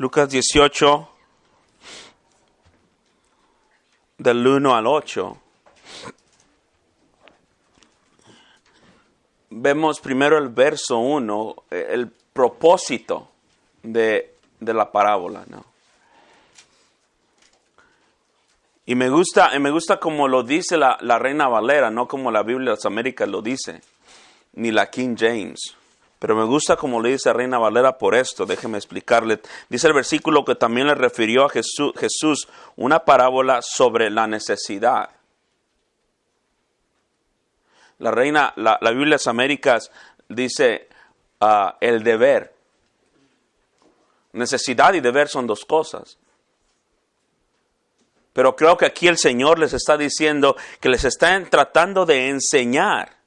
Lucas 18, del 1 al 8. Vemos primero el verso 1, el propósito de la parábola, ¿no? Y me gusta como lo dice la Reina Valera, no como la Biblia de las Américas lo dice, ni la King James. Pero me gusta como le dice Reina Valera por esto, déjeme explicarle. Dice el versículo que también le refirió a Jesús una parábola sobre la necesidad. La Biblia de las Américas dice el deber. Necesidad y deber son dos cosas. Pero creo que aquí el Señor les está diciendo que les está tratando de enseñar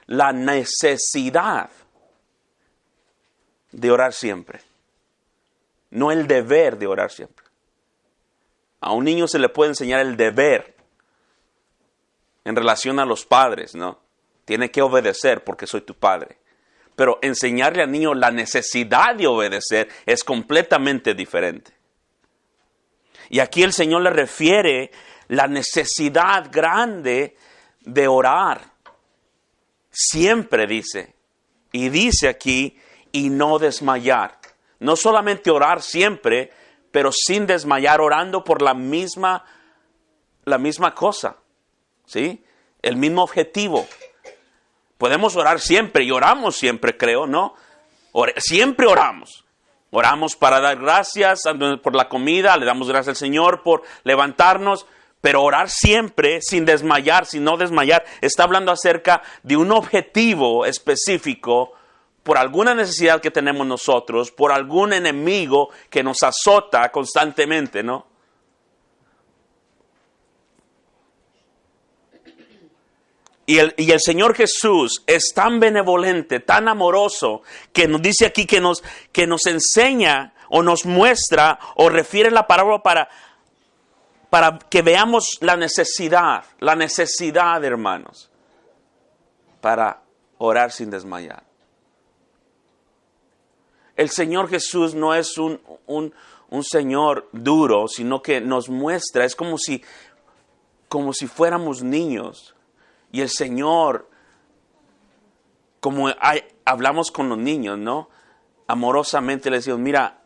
la necesidad de orar siempre. No el deber de orar siempre. A un niño se le puede enseñar el deber en relación a los padres, ¿no? Tiene que obedecer porque soy tu padre. Pero enseñarle al niño la necesidad de obedecer es completamente diferente. Y aquí el Señor le refiere la necesidad grande de orar. Siempre dice. Y dice aquí, y no desmayar. No solamente orar siempre, pero sin desmayar, orando por la misma cosa. ¿Sí? El mismo objetivo. Podemos orar siempre y oramos siempre, creo, ¿no? Siempre oramos. Oramos para dar gracias por la comida, le damos gracias al Señor por levantarnos, pero orar siempre sin desmayar, sin no desmayar, está hablando acerca de un objetivo específico por alguna necesidad que tenemos nosotros, por algún enemigo que nos azota constantemente, ¿no? Y el Señor Jesús es tan benevolente, tan amoroso, que nos dice aquí que nos enseña o nos muestra o refiere la parábola para que veamos la necesidad, hermanos, para orar sin desmayar. El Señor Jesús no es un Señor duro, sino que nos muestra, es como si fuéramos niños. Y el Señor, como hablamos con los niños, ¿no? Amorosamente les decimos, mira,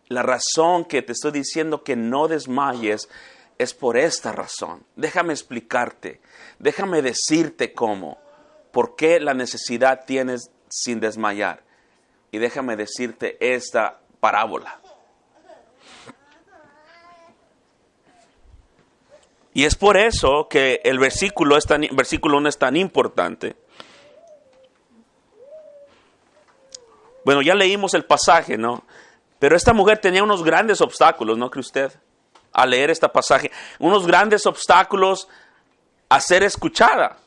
la razón que te estoy diciendo que no desmayes es por esta razón. Déjame explicarte, déjame decirte cómo, por qué la necesidad tienes sin desmayar. Y déjame decirte esta parábola. Y es por eso que el versículo 1 es tan importante. Bueno, ya leímos el pasaje, ¿no? Pero esta mujer tenía unos grandes obstáculos, ¿no cree usted? Al leer este pasaje. Unos grandes obstáculos a ser escuchada.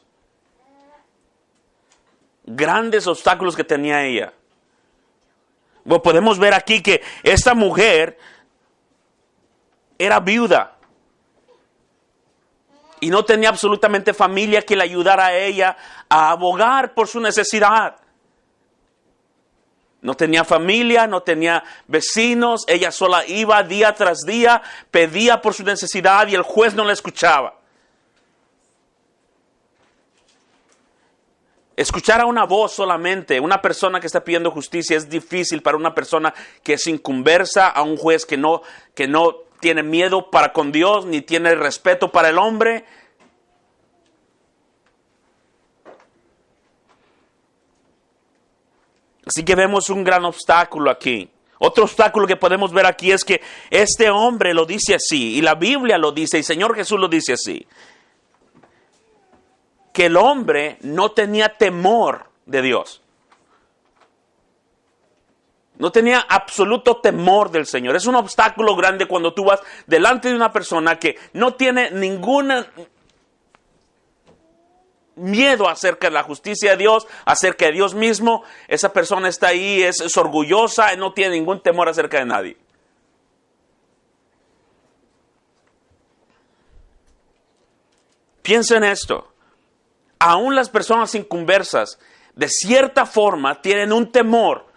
Grandes obstáculos que tenía ella. Bueno, podemos ver aquí que esta mujer era viuda. Y no tenía absolutamente familia que le ayudara a ella a abogar por su necesidad. No tenía familia, no tenía vecinos. Ella sola iba día tras día, pedía por su necesidad y el juez no la escuchaba. Escuchar a una voz solamente, una persona que está pidiendo justicia, es difícil para una persona que es inconversa, a un juez que no tiene miedo para con Dios, ni tiene respeto para el hombre. Así que vemos un gran obstáculo aquí. Otro obstáculo que podemos ver aquí es que este hombre lo dice así, y la Biblia lo dice, y el Señor Jesús lo dice así. Que el hombre no tenía temor de Dios. No tenía absoluto temor del Señor. Es un obstáculo grande cuando tú vas delante de una persona que no tiene ningún miedo acerca de la justicia de Dios, acerca de Dios mismo. Esa persona está ahí, es orgullosa, no tiene ningún temor acerca de nadie. Piensa en esto. Aún las personas inconversas, de cierta forma, tienen un temor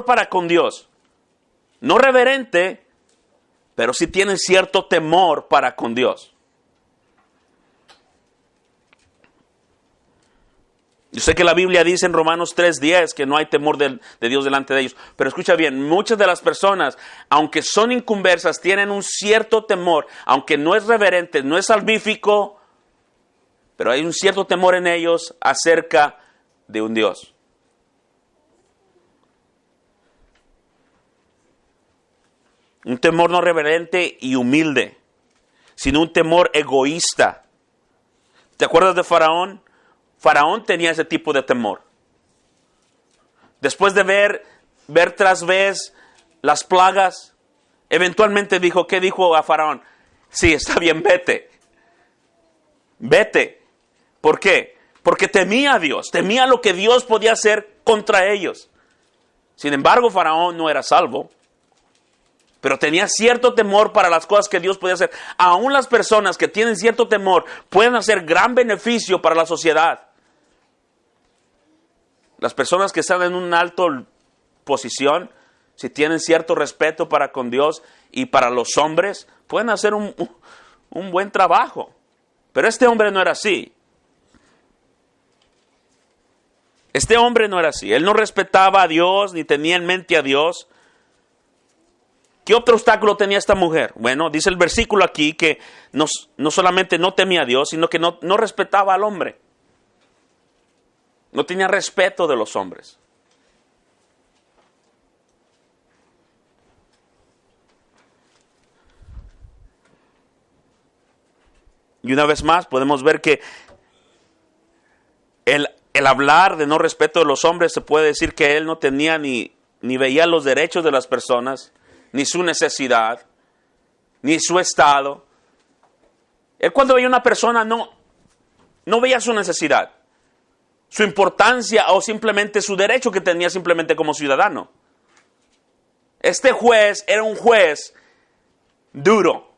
para con Dios. No reverente, pero sí tienen cierto temor para con Dios. Yo sé que la Biblia dice en Romanos 3:10 que no hay temor de Dios delante de ellos. Pero escucha bien, muchas de las personas, aunque son inconversas, tienen un cierto temor, aunque no es reverente, no es salvífico, pero hay un cierto temor en ellos acerca de un Dios. Un temor no reverente y humilde, sino un temor egoísta. ¿Te acuerdas de Faraón? Faraón tenía ese tipo de temor. Después de ver tras vez las plagas, eventualmente dijo, ¿qué dijo a Faraón? Sí, está bien, vete. Vete. ¿Por qué? Porque temía a Dios, temía lo que Dios podía hacer contra ellos. Sin embargo, Faraón no era salvo, pero tenía cierto temor para las cosas que Dios podía hacer. Aún las personas que tienen cierto temor pueden hacer gran beneficio para la sociedad. Las personas que están en una alta posición, si tienen cierto respeto para con Dios y para los hombres, pueden hacer un buen trabajo. Pero este hombre no era así. Este hombre no era así. Él no respetaba a Dios ni tenía en mente a Dios. ¿Qué otro obstáculo tenía esta mujer? Bueno, dice el versículo aquí que no solamente no temía a Dios, sino que no respetaba al hombre. No tenía respeto de los hombres. Y una vez más podemos ver que el hablar de no respeto de los hombres, se puede decir que él no tenía ni veía los derechos de las personas, ni su necesidad, ni su estado. Él cuando veía una persona no veía su necesidad, su importancia o simplemente su derecho que tenía simplemente como ciudadano. Este juez era un juez duro,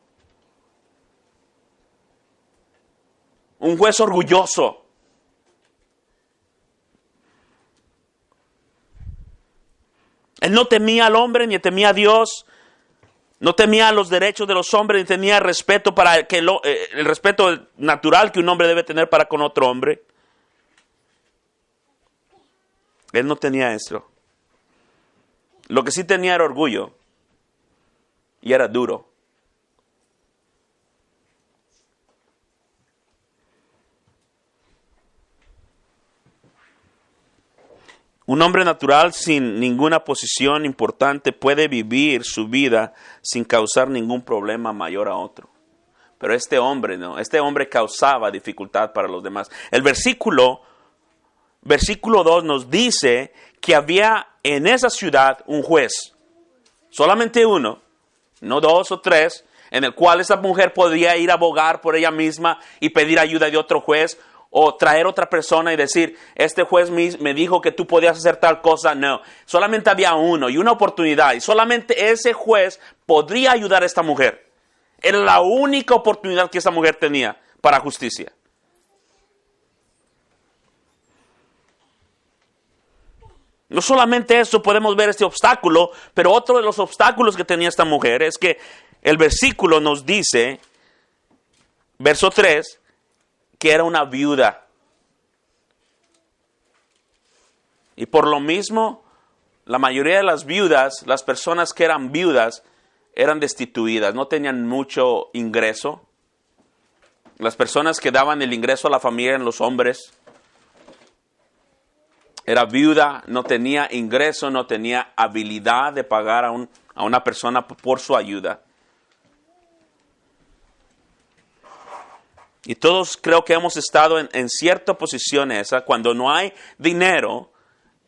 un juez orgulloso. Él no temía al hombre ni temía a Dios, no temía los derechos de los hombres ni tenía respeto para el respeto natural que un hombre debe tener para con otro hombre. Él no tenía esto. Lo que sí tenía era orgullo y era duro. Un hombre natural sin ninguna posición importante puede vivir su vida sin causar ningún problema mayor a otro. Pero este hombre no, este hombre causaba dificultad para los demás. El versículo 2 nos dice que había en esa ciudad un juez, solamente uno, no 2 o 3, en el cual esa mujer podía ir a abogar por ella misma y pedir ayuda de otro juez, o traer otra persona y decir, este juez me dijo que tú podías hacer tal cosa. No, solamente había uno y una oportunidad, y solamente ese juez podría ayudar a esta mujer. Era la única oportunidad que esa mujer tenía para justicia. No solamente eso, podemos ver este obstáculo, pero otro de los obstáculos que tenía esta mujer es que el versículo nos dice, verso 3, que era una viuda. Y por lo mismo, la mayoría de las viudas, las personas que eran viudas, eran destituidas, no tenían mucho ingreso. Las personas que daban el ingreso a la familia eran los hombres. Era viuda, no tenía ingreso, no tenía habilidad de pagar a una persona por su ayuda. Y todos creo que hemos estado en cierta posición esa, cuando no hay dinero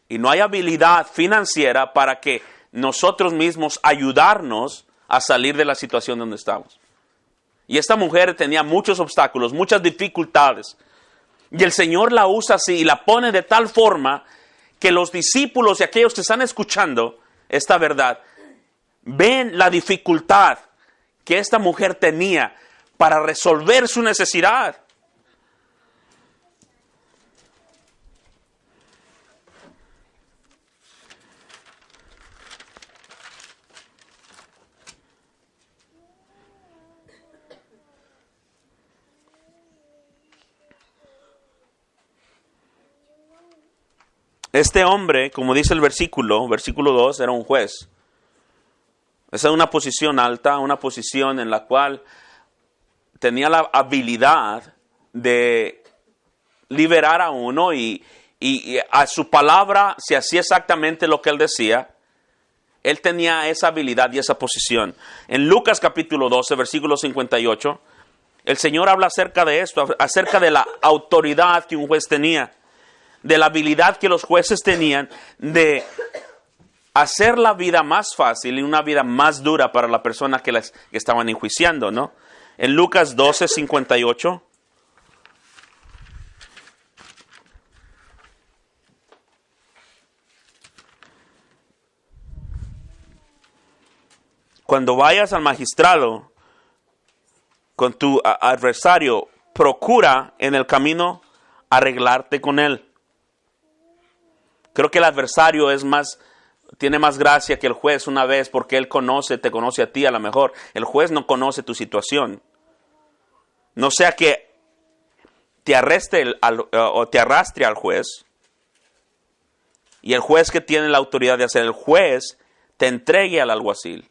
y no hay habilidad financiera para que nosotros mismos ayudarnos a salir de la situación donde estamos. Y esta mujer tenía muchos obstáculos, muchas dificultades. Y el Señor la usa así y la pone de tal forma que los discípulos y aquellos que están escuchando esta verdad ven la dificultad que esta mujer tenía para resolver su necesidad. Este hombre, como dice el versículo 2, era un juez. Esa es una posición alta, una posición en la cual tenía la habilidad de liberar a uno y a su palabra se hacía exactamente lo que él decía. Él tenía esa habilidad y esa posición. En Lucas capítulo 12, versículo 58, el Señor habla acerca de esto, acerca de la autoridad que un juez tenía, de la habilidad que los jueces tenían de hacer la vida más fácil y una vida más dura para la persona que estaban enjuiciando, ¿no? En Lucas 12, 58. Cuando vayas al magistrado con tu adversario, procura en el camino arreglarte con él. Creo que el adversario tiene más gracia que el juez una vez porque él te conoce a ti a lo mejor. El juez no conoce tu situación. No sea que te arrastre al juez y el juez que tiene la autoridad de hacer, el juez te entregue al alguacil.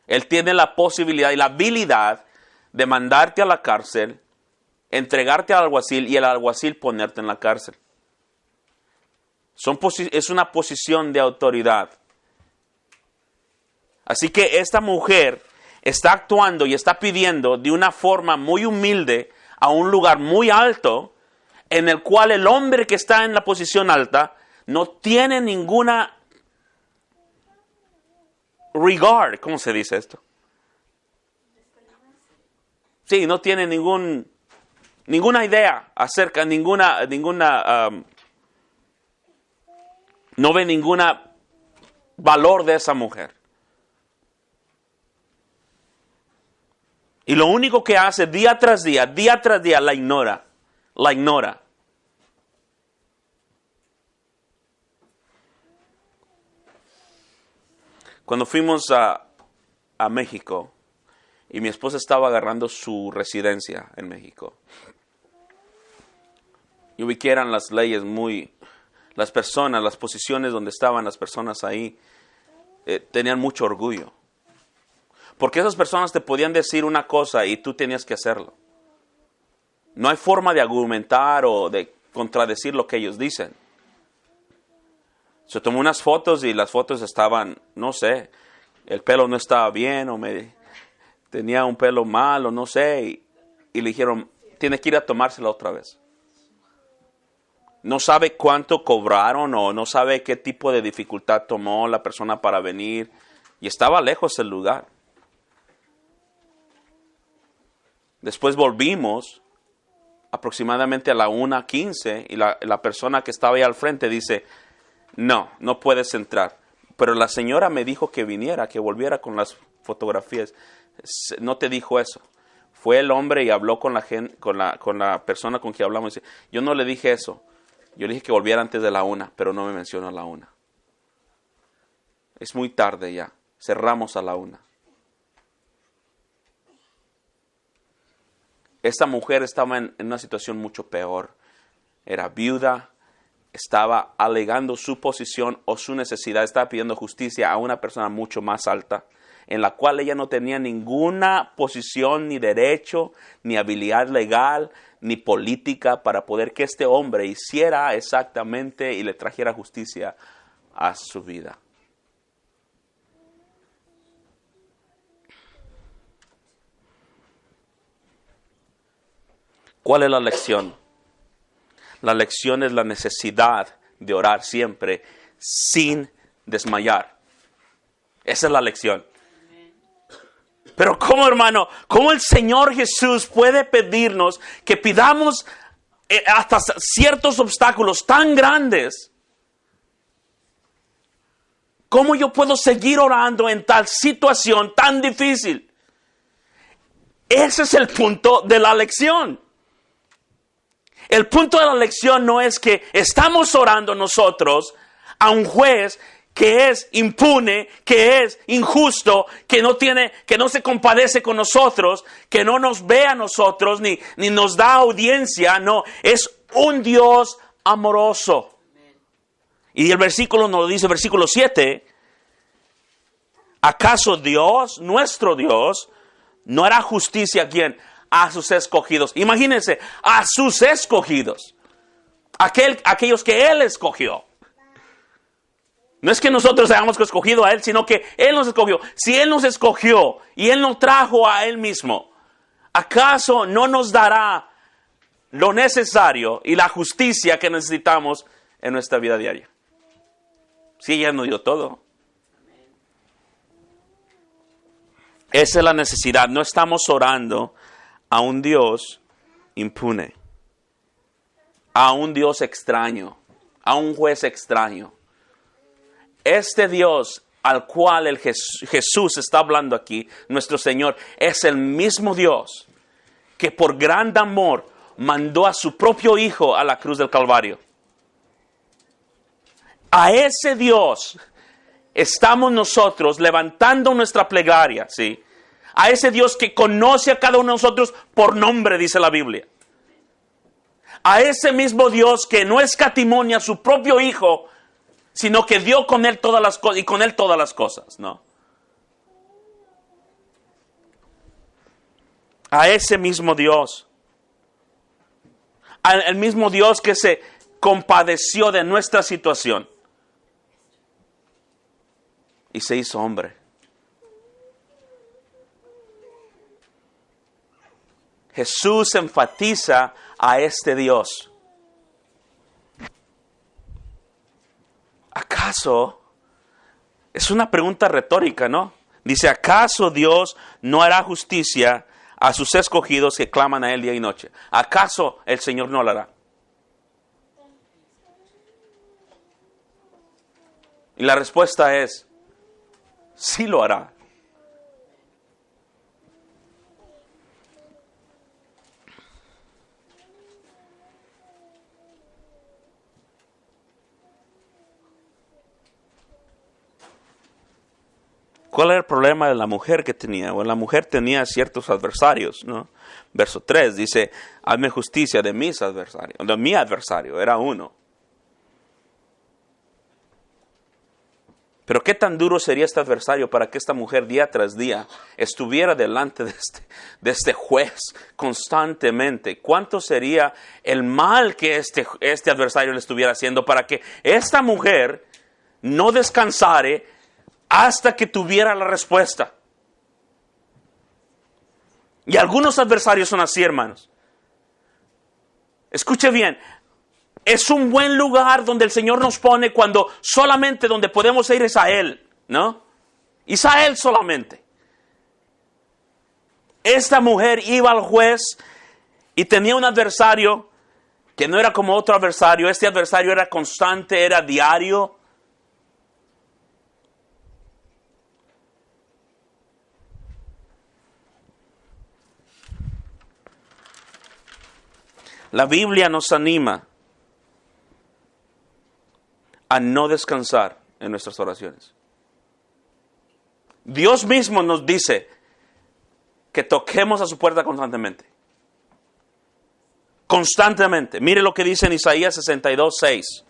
Él tiene la posibilidad y la habilidad de mandarte a la cárcel, entregarte al alguacil y el alguacil ponerte en la cárcel. Es una posición de autoridad. Así que esta mujer está actuando y está pidiendo de una forma muy humilde a un lugar muy alto, en el cual el hombre que está en la posición alta no tiene ninguna regard, ¿cómo se dice esto? Sí, no tiene ninguna idea acerca, no ve ningún valor de esa mujer. Y lo único que hace día tras día, la ignora. Cuando fuimos a México, y mi esposa estaba agarrando su residencia en México, yo vi que eran las leyes las personas, las posiciones donde estaban las personas ahí, tenían mucho orgullo. Porque esas personas te podían decir una cosa y tú tenías que hacerlo. No hay forma de argumentar o de contradecir lo que ellos dicen. Se tomó unas fotos y las fotos estaban, no sé, el pelo no estaba bien o tenía un pelo mal o no sé. Y le dijeron, tiene que ir a tomársela otra vez. No sabe cuánto cobraron o no sabe qué tipo de dificultad tomó la persona para venir. Y estaba lejos el lugar. Después volvimos aproximadamente a la 1:15 y la persona que estaba ahí al frente dice, no puedes entrar. Pero la señora me dijo que viniera, que volviera con las fotografías. No te dijo eso. Fue el hombre y habló con la persona con quien hablamos. Dice, yo no le dije eso. Yo le dije que volviera antes de la 1, pero no me mencionó a la 1. Es muy tarde ya. Cerramos a la 1. Esta mujer estaba en una situación mucho peor. Era viuda, estaba alegando su posición o su necesidad, estaba pidiendo justicia a una persona mucho más alta, en la cual ella no tenía ninguna posición, ni derecho, ni habilidad legal, ni política para poder que este hombre hiciera exactamente y le trajera justicia a su vida. ¿Cuál es la lección? La lección es la necesidad de orar siempre sin desmayar. Esa es la lección. Pero ¿cómo, hermano? ¿Cómo el Señor Jesús puede pedirnos que pidamos hasta ciertos obstáculos tan grandes? ¿Cómo yo puedo seguir orando en tal situación tan difícil? Ese es el punto de la lección. El punto de la lección no es que estamos orando nosotros a un juez que es impune, que es injusto, que no se compadece con nosotros, que no nos ve a nosotros, ni nos da audiencia. No, es un Dios amoroso. Y el versículo nos lo dice, versículo 7, ¿acaso Dios, nuestro Dios, no hará justicia a quién? A sus escogidos. Imagínense, a sus escogidos. Aquellos que Él escogió. No es que nosotros hayamos escogido a Él, sino que Él nos escogió. Si Él nos escogió y Él nos trajo a Él mismo, ¿acaso no nos dará lo necesario y la justicia que necesitamos en nuestra vida diaria? Si ella nos dio todo. Esa es la necesidad. No estamos orando a un Dios impune, a un Dios extraño, a un juez extraño. Este Dios al cual Jesús está hablando aquí, nuestro Señor, es el mismo Dios que por gran amor mandó a su propio Hijo a la cruz del Calvario. A ese Dios estamos nosotros levantando nuestra plegaria, ¿sí? A ese Dios que conoce a cada uno de nosotros por nombre, dice la Biblia. A ese mismo Dios que no escatimó a su propio Hijo, sino que dio con Él todas las cosas y con Él todas las cosas, ¿no? A ese mismo Dios. Al mismo Dios que se compadeció de nuestra situación. Y se hizo hombre. Jesús enfatiza a este Dios. ¿Acaso? Es una pregunta retórica, ¿no? Dice, ¿acaso Dios no hará justicia a sus escogidos que claman a Él día y noche? ¿Acaso el Señor no lo hará? Y la respuesta es, sí lo hará. ¿Cuál era el problema de la mujer que tenía? Bueno, la mujer tenía ciertos adversarios, ¿no? Verso 3 dice, hazme justicia de mis adversarios. De mi adversario, era uno. Pero qué tan duro sería este adversario para que esta mujer día tras día estuviera delante de este juez constantemente. ¿Cuánto sería el mal que este adversario le estuviera haciendo para que esta mujer no descansare hasta que tuviera la respuesta? Y algunos adversarios son así, hermanos. Escuche bien. Es un buen lugar donde el Señor nos pone cuando solamente donde podemos ir es a Él, ¿no? Es a Él solamente. Esta mujer iba al juez y tenía un adversario que no era como otro adversario. Este adversario era constante, era diario. La Biblia nos anima a no descansar en nuestras oraciones. Dios mismo nos dice que toquemos a su puerta constantemente. Constantemente. Mire lo que dice en Isaías 62:6.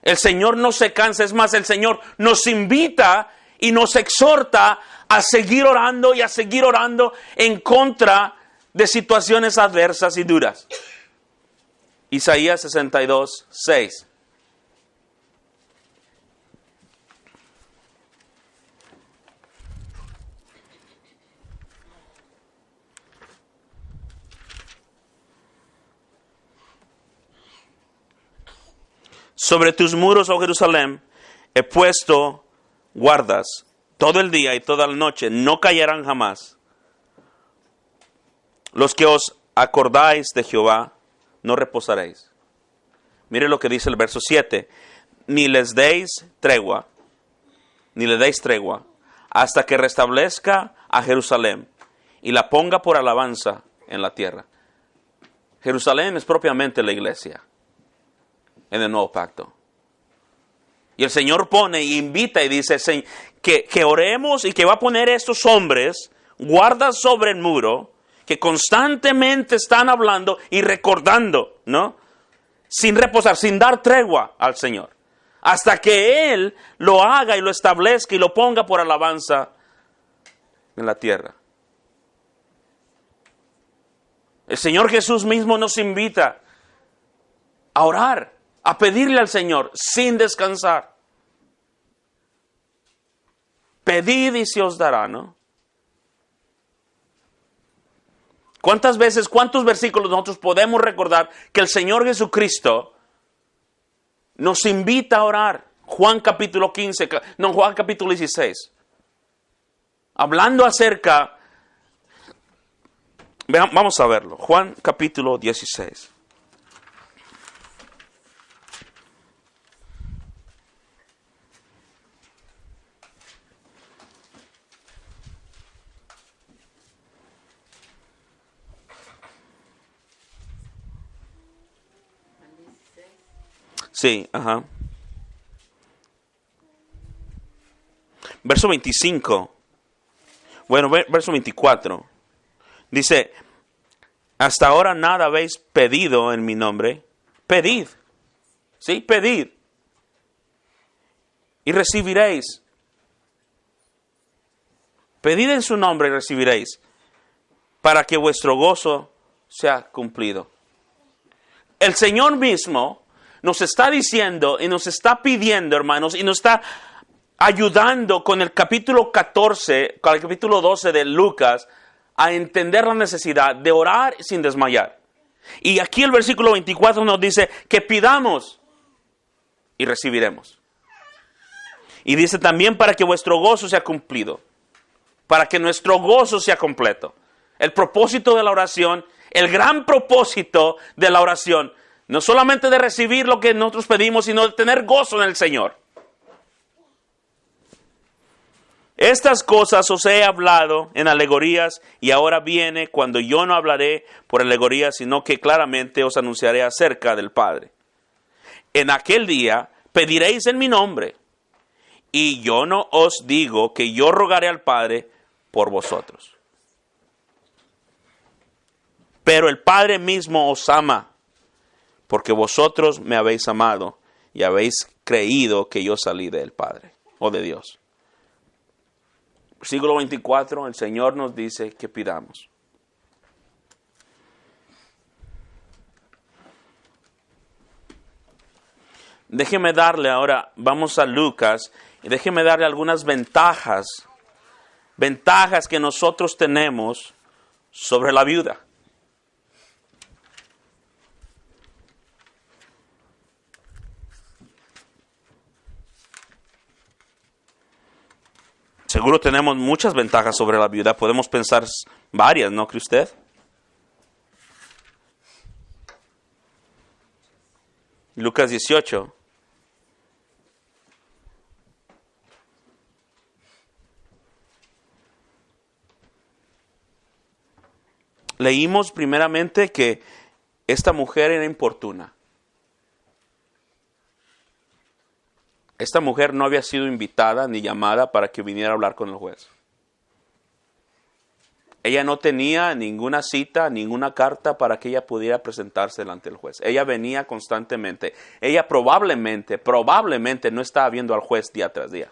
El Señor no se cansa, es más, el Señor nos invita y nos exhorta a seguir orando y a seguir orando en contra de situaciones adversas y duras. Isaías 62:6. Sobre tus muros, oh Jerusalén, he puesto guardas todo el día y toda la noche, no callarán jamás. Los que os acordáis de Jehová, no reposaréis. Mire lo que dice el verso 7. Ni les deis tregua, hasta que restablezca a Jerusalén y la ponga por alabanza en la tierra. Jerusalén es propiamente la iglesia en el nuevo pacto. Y el Señor pone y invita y dice que oremos y que va a poner estos hombres guardas sobre el muro que constantemente están hablando y recordando, ¿no? Sin reposar, sin dar tregua al Señor. hasta que Él lo haga y lo establezca y lo ponga por alabanza en la tierra. El Señor Jesús mismo nos invita a orar, a pedirle al Señor sin descansar. Pedid y se os dará, ¿no? ¿Cuántas veces, cuántos versículos nosotros podemos recordar que el Señor Jesucristo nos invita a orar? Juan capítulo 16. Hablando acerca, vamos a verlo. Juan capítulo 16. Sí, ajá. Verso 25. Bueno, verso 24. Dice, hasta ahora nada habéis pedido en mi nombre. Pedid. Sí, pedid. Y recibiréis. Pedid en su nombre y recibiréis. Para que vuestro gozo sea cumplido. El Señor mismo nos está diciendo y nos está pidiendo, hermanos, y nos está ayudando con el capítulo 14, con el capítulo 12 de Lucas, a entender la necesidad de orar sin desmayar. Y aquí el versículo 24 nos dice que pidamos y recibiremos. Y dice también para que vuestro gozo sea cumplido, para que nuestro gozo sea completo. El propósito de la oración, el gran propósito de la oración, no solamente de recibir lo que nosotros pedimos, sino de tener gozo en el Señor. Estas cosas os he hablado en alegorías, y ahora viene cuando yo no hablaré por alegorías, sino que claramente os anunciaré acerca del Padre. En aquel día pediréis en mi nombre, y yo no os digo que yo rogaré al Padre por vosotros. Pero el Padre mismo os ama, porque vosotros me habéis amado y habéis creído que yo salí del Padre o de Dios. Versículo 24, el Señor nos dice que pidamos. Déjeme darle ahora, vamos a Lucas, y déjeme darle algunas ventajas que nosotros tenemos sobre la viuda. Seguro tenemos muchas ventajas sobre la viuda. Podemos pensar varias, ¿no cree usted? Lucas 18. Leímos primeramente que esta mujer era importuna. Esta mujer no había sido invitada ni llamada para que viniera a hablar con el juez. Ella no tenía ninguna cita, ninguna carta para que ella pudiera presentarse delante del juez. Ella venía constantemente. Ella probablemente no estaba viendo al juez día tras día.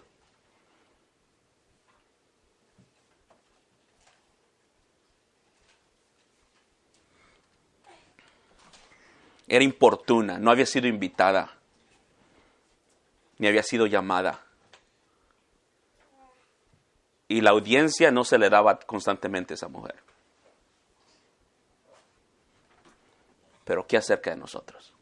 Era importuna, no había sido invitada, ni había sido llamada. Y la audiencia no se le daba constantemente a esa mujer. Pero ¿qué acerca de nosotros?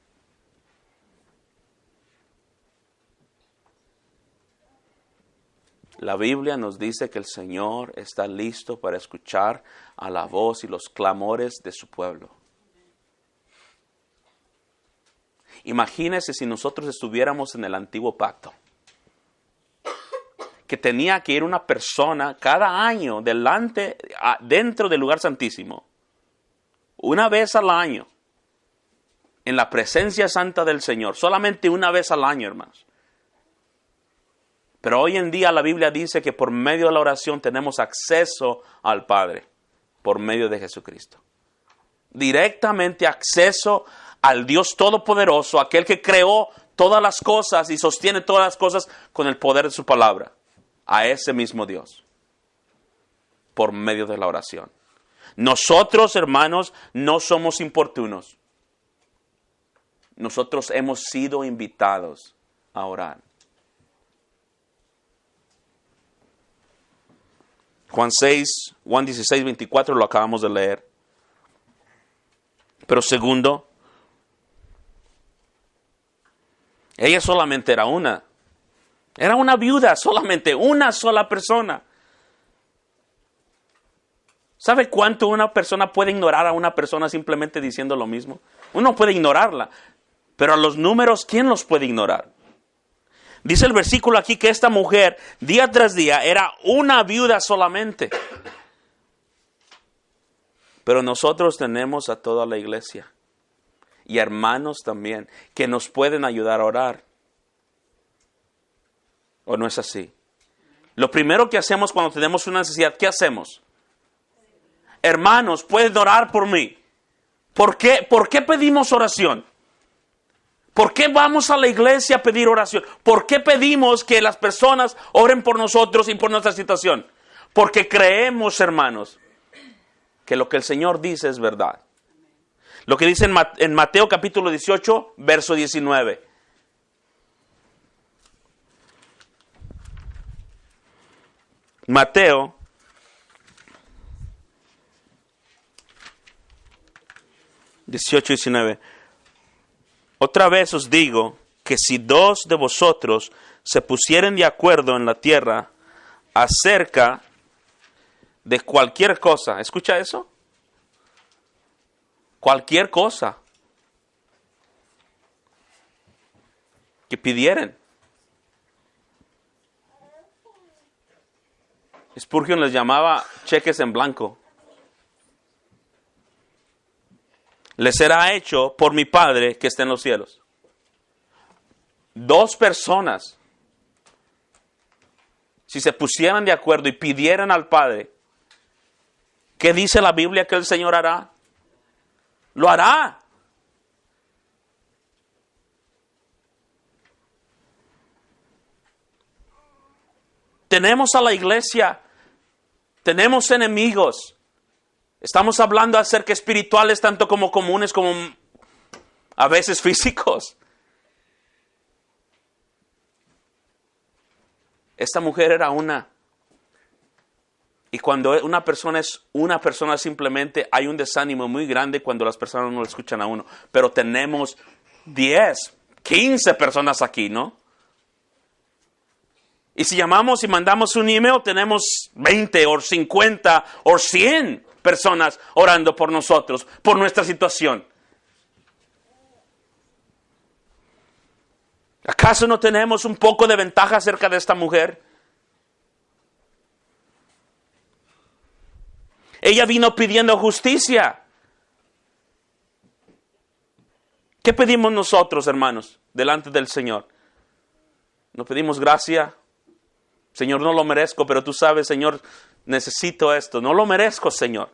La Biblia nos dice que el Señor está listo para escuchar a la voz y los clamores de su pueblo. Imagínese si nosotros estuviéramos en el antiguo pacto, que tenía que ir una persona cada año dentro del lugar santísimo, una vez al año, en la presencia santa del Señor, solamente una vez al año, hermanos. Pero hoy en día la Biblia dice que por medio de la oración tenemos acceso al Padre, por medio de Jesucristo. Directamente acceso al Dios Todopoderoso, aquel que creó todas las cosas y sostiene todas las cosas con el poder de su palabra. A ese mismo Dios. Por medio de la oración. Nosotros, hermanos, no somos importunos. Nosotros hemos sido invitados a orar. Juan 16, 24 lo acabamos de leer. Pero segundo, ella solamente era una. Era una viuda, solamente una sola persona. ¿Sabe cuánto una persona puede ignorar a una persona simplemente diciendo lo mismo? Uno puede ignorarla, pero a los números, ¿quién los puede ignorar? Dice el versículo aquí que esta mujer, día tras día, era una viuda solamente. Pero nosotros tenemos a toda la iglesia y hermanos también que nos pueden ayudar a orar. ¿O no es así? Lo primero que hacemos cuando tenemos una necesidad, ¿qué hacemos? Hermanos, pueden orar por mí. ¿Por qué pedimos oración? ¿Por qué vamos a la iglesia a pedir oración? ¿Por qué pedimos que las personas oren por nosotros y por nuestra situación? Porque creemos, hermanos, que lo que el Señor dice es verdad. Lo que dice en Mateo capítulo 18, verso 19. Mateo 18:19. Otra vez os digo que si dos de vosotros se pusieren de acuerdo en la tierra acerca de cualquier cosa, ¿escucha eso? Cualquier cosa que pidieran. Spurgeon les llamaba cheques en blanco. Les será hecho por mi Padre que está en los cielos. Dos personas, si se pusieran de acuerdo y pidieran al Padre, ¿qué dice la Biblia que el Señor hará? Lo hará. Tenemos a la iglesia, tenemos enemigos. Estamos hablando acerca de espirituales tanto como comunes como a veces físicos. Esta mujer era una. Y cuando una persona es una persona simplemente hay un desánimo muy grande cuando las personas no lo escuchan a uno. Pero tenemos 10, 15 personas aquí, ¿no? Y si llamamos y mandamos un email, tenemos 20 o 50 o 100 personas orando por nosotros, por nuestra situación. ¿Acaso no tenemos un poco de ventaja acerca de esta mujer? Ella vino pidiendo justicia. ¿Qué pedimos nosotros, hermanos, delante del Señor? ¿No pedimos gracia? Señor, no lo merezco, pero tú sabes, Señor, necesito esto. No lo merezco, Señor.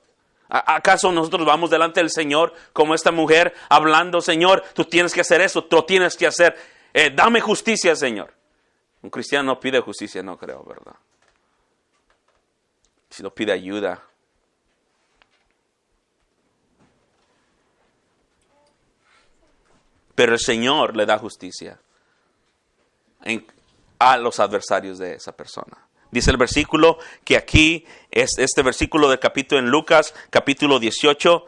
¿Acaso nosotros vamos delante del Señor como esta mujer hablando, Señor, tú tienes que hacer eso, tú lo tienes que hacer? Dame justicia, Señor. Un cristiano no pide justicia, no creo, ¿verdad? Si no pide ayuda. Pero el Señor le da justicia a los adversarios de esa persona. Dice el versículo que aquí, es este versículo del capítulo en Lucas, capítulo 18.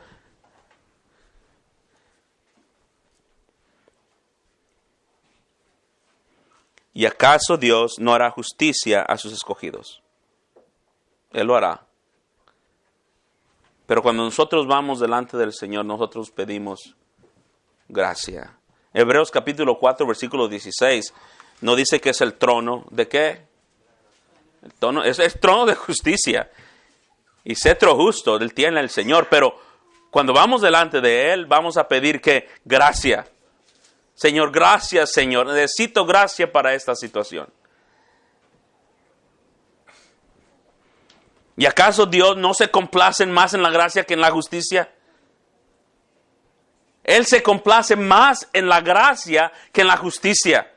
¿Y acaso Dios no hará justicia a sus escogidos? Él lo hará. Pero cuando nosotros vamos delante del Señor, nosotros pedimos gracia. Hebreos capítulo 4, versículo 16, no dice que es el trono de qué. El trono, es el trono de justicia y cetro justo del tiene el Señor. Pero cuando vamos delante de Él, vamos a pedir que gracia. Señor, gracias, Señor. Necesito gracia para esta situación. ¿Y acaso Dios no se complace más en la gracia que en la justicia? Él se complace más en la gracia que en la justicia.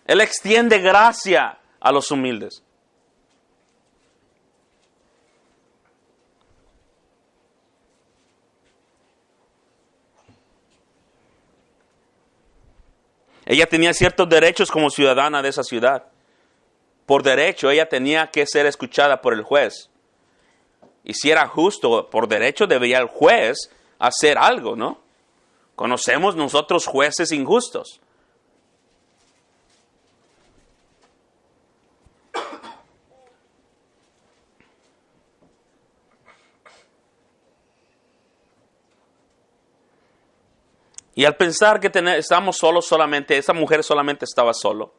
Él extiende gracia a los humildes. Ella tenía ciertos derechos como ciudadana de esa ciudad. Por derecho, ella tenía que ser escuchada por el juez. Y si era justo, por derecho debería el juez hacer algo, ¿no? Conocemos nosotros jueces injustos. Y al pensar que estábamos solos solamente, esa mujer solamente estaba sola.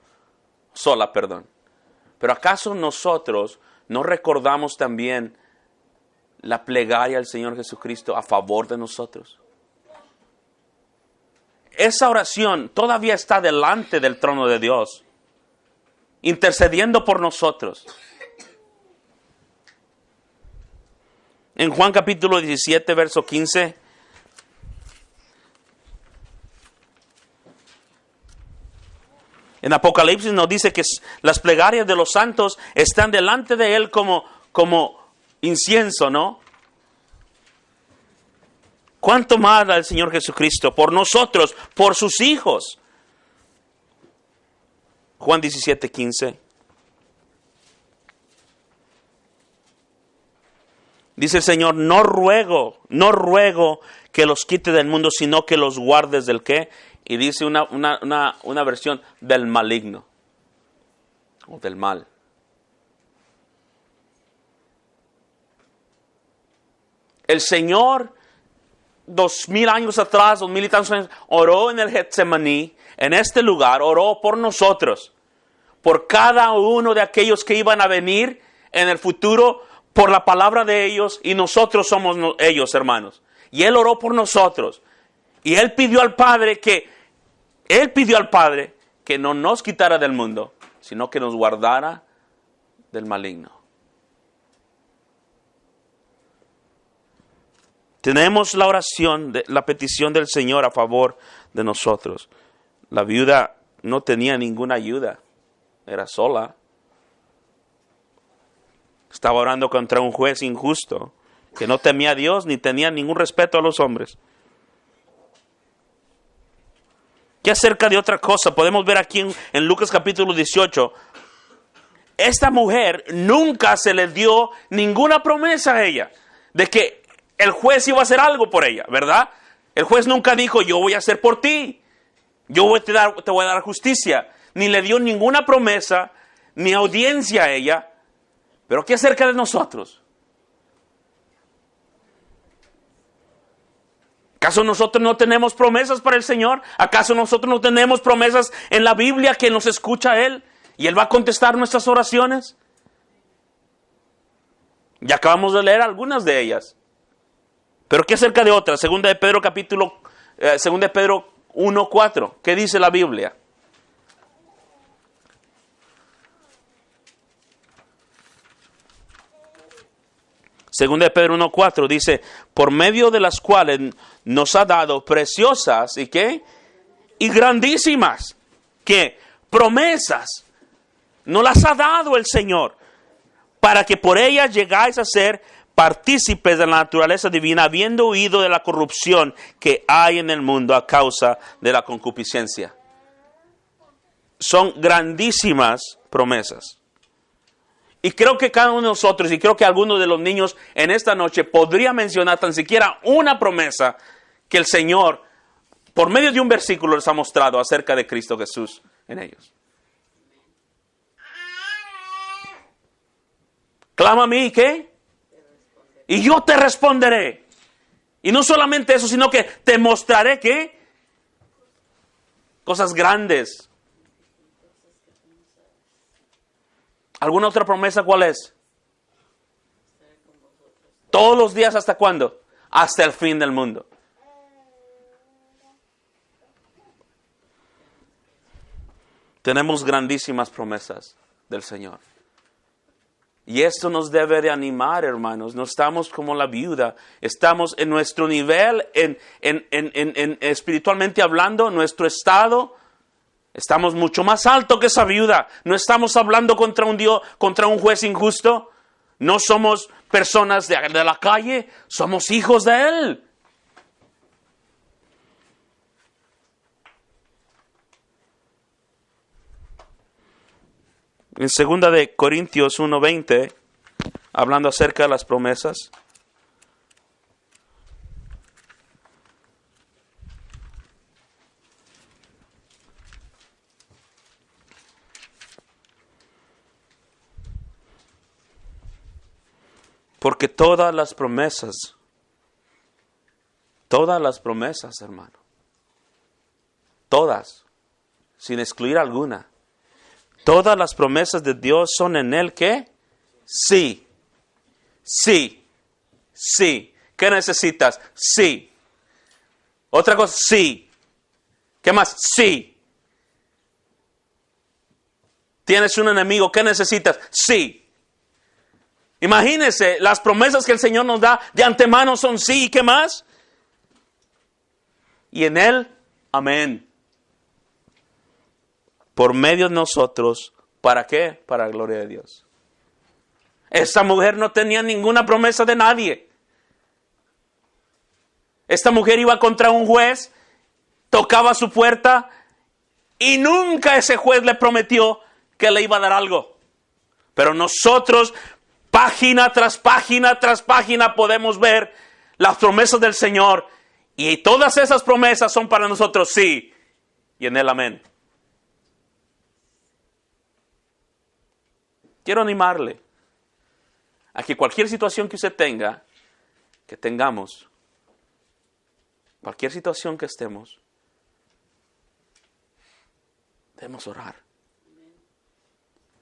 Pero ¿acaso nosotros no recordamos también la plegaria al Señor Jesucristo a favor de nosotros? Esa oración todavía está delante del trono de Dios, intercediendo por nosotros. En Juan capítulo 17, verso 15... En Apocalipsis nos dice que las plegarias de los santos están delante de Él como incienso, ¿no? ¿Cuánto más da el Señor Jesucristo por nosotros, por sus hijos? Juan 17, 15. Dice el Señor, no ruego que los quite del mundo, sino que los guardes del ¿qué? Y dice una versión del maligno o del mal. El Señor 2000 años atrás, 2000 y tantos años, oró en el Getsemaní, en este lugar, oró por nosotros, por cada uno de aquellos que iban a venir en el futuro, por la palabra de ellos, y nosotros somos ellos, hermanos. Y Él oró por nosotros. Y Él pidió al Padre que no nos quitara del mundo, sino que nos guardara del maligno. Tenemos la oración, la petición del Señor a favor de nosotros. La viuda no tenía ninguna ayuda, era sola. Estaba orando contra un juez injusto, que no temía a Dios ni tenía ningún respeto a los hombres. ¿Qué acerca de otra cosa? Podemos ver aquí en Lucas capítulo 18. Esta mujer nunca se le dio ninguna promesa a ella de que el juez iba a hacer algo por ella, ¿verdad? El juez nunca dijo, yo voy a hacer por ti, te voy a dar justicia. Ni le dio ninguna promesa, ni audiencia a ella. Pero ¿qué acerca de nosotros? ¿Acaso nosotros no tenemos promesas para el Señor? ¿Acaso nosotros no tenemos promesas en la Biblia que nos escucha Él? ¿Y Él va a contestar nuestras oraciones? Ya acabamos de leer algunas de ellas. ¿Pero qué acerca de otras? Segunda de Pedro 1:4. ¿Qué dice la Biblia? Segunda de Pedro 1:4 dice, por medio de las cuales nos ha dado preciosas, ¿y qué? Y grandísimas, ¿qué? Promesas. Nos las ha dado el Señor, para que por ellas llegáis a ser partícipes de la naturaleza divina, habiendo huido de la corrupción que hay en el mundo a causa de la concupiscencia. Son grandísimas promesas. Y creo que cada uno de nosotros, y creo que algunos de los niños en esta noche podría mencionar tan siquiera una promesa que el Señor, por medio de un versículo, les ha mostrado acerca de Cristo Jesús en ellos. Clama a mí, ¿qué? Y yo te responderé. Y no solamente eso, sino que te mostraré, ¿qué? Cosas grandes. ¿Alguna otra promesa cuál es? Todos los días, ¿hasta cuándo? Hasta el fin del mundo. Tenemos grandísimas promesas del Señor. Y esto nos debe de animar, hermanos. No estamos como la viuda. Estamos en nuestro nivel, espiritualmente hablando, nuestro estado. Estamos mucho más alto que esa viuda. No estamos hablando contra un Dios, contra un juez injusto. No somos personas de la calle. Somos hijos de Él. En 2 de Corintios 1:20, hablando acerca de las promesas. Porque todas las promesas, hermano, todas, sin excluir alguna, todas las promesas de Dios son en Él, ¿qué? Sí, sí, sí. ¿Qué necesitas? Sí. Otra cosa, sí. ¿Qué más? Sí. ¿Tienes un enemigo? ¿Qué necesitas? Sí. Imagínense, las promesas que el Señor nos da de antemano son sí. ¿Y qué más? Y en Él, amén. Por medio de nosotros, ¿para qué? Para la gloria de Dios. Esta mujer no tenía ninguna promesa de nadie. Esta mujer iba contra un juez, tocaba su puerta y nunca ese juez le prometió que le iba a dar algo. Pero nosotros, página tras página tras página, podemos ver las promesas del Señor. Y todas esas promesas son para nosotros sí. Y en Él amén. Quiero animarle a que cualquier situación que usted tenga, que tengamos, cualquier situación que estemos, debemos orar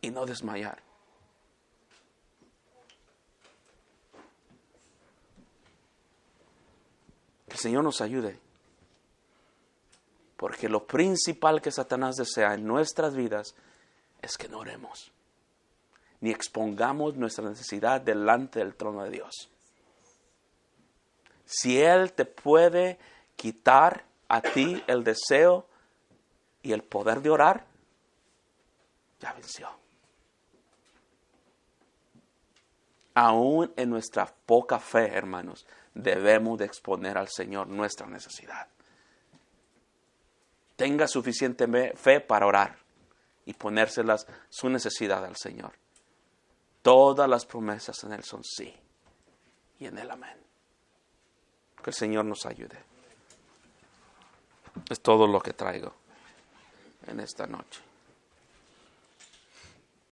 y no desmayar. Que el Señor nos ayude. Porque lo principal que Satanás desea en nuestras vidas es que no oremos, ni expongamos nuestra necesidad delante del trono de Dios. Si Él te puede quitar a ti el deseo y el poder de orar, ya venció. Aún en nuestra poca fe, hermanos, debemos de exponer al Señor nuestra necesidad. Tenga suficiente fe para orar y ponérselas su necesidad al Señor. Todas las promesas en Él son sí y en Él amén. Que el Señor nos ayude. Es todo lo que traigo en esta noche.